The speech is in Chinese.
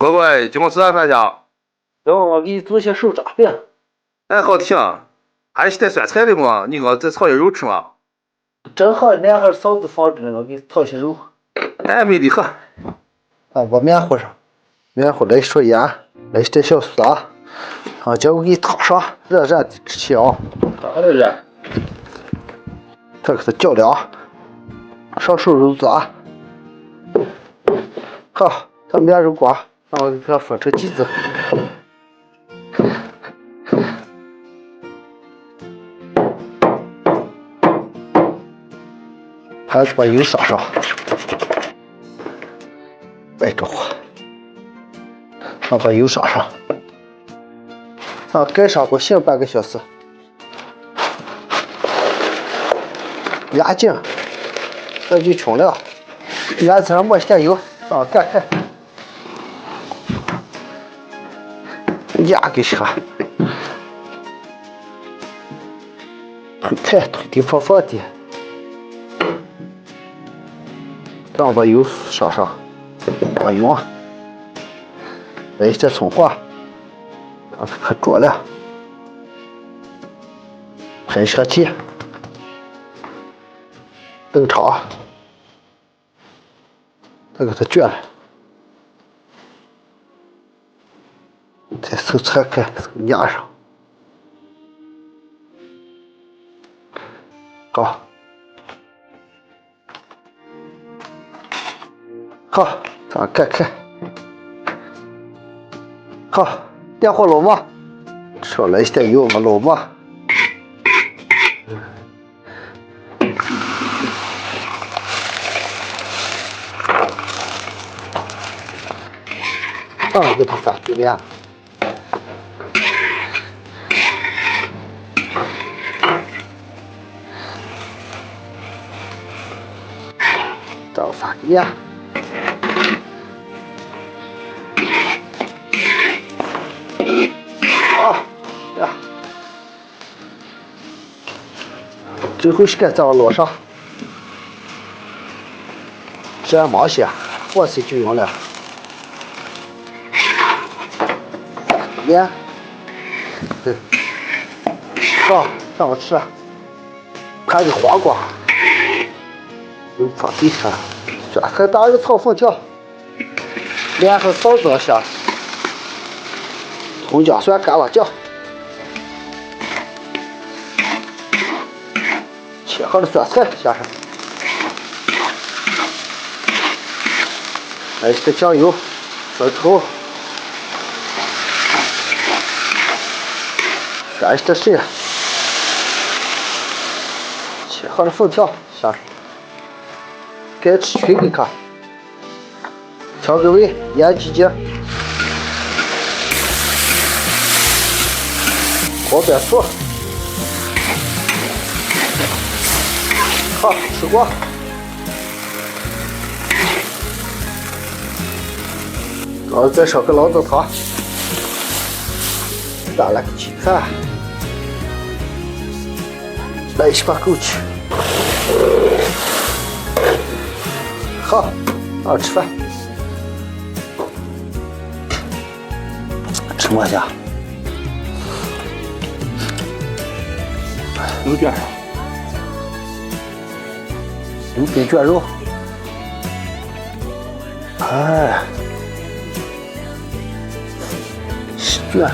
乖乖，今晚吃啥饭去？行，我给你做些手抓饼。哎，好听。还是带酸菜的吗？你给再炒点肉吃吗？正好那会儿臊子放着呢，我给你炒些肉。哎，没得喝。啊，把面糊上，面糊来说盐，来点小苏打，啊，结果给你烫上，热热的吃起啊。咋了这？再给它搅凉，上手肉渣。好，这面肉锅，让我给它分成剂子。还是把油撒上，别着火，把油撒上，盖上给我醒半个小时，压紧，这就穷了，原子上抹些油，盖开，压给车，推开，推地放放的。这样把油撒上，把油来一些葱花，让它可着了，喷射器，灯炒，再给它卷了，再手拆开，压上，好。好，这样盖开。好，点火烙嘛，少来一点油，我烙嘛。给它翻对面。这样翻对面。最后是该这样烙上，这样忙些，火气就用了。面，好，让我吃，还得黄瓜，又放地上，这还打个炒粉条，面和臊子下，葱姜蒜干辣椒。切好的酸菜下上，来些酱油、生抽，沾些水，切好的粉条下上，该吃群给看，调个味，盐几斤，锅边醋。好，吃过。然后再烧个醪糟汤，打了个鸡蛋，来一把枸杞。好，吃饭。吃么呀？有点啥？牛筋卷肉，哎，是卷，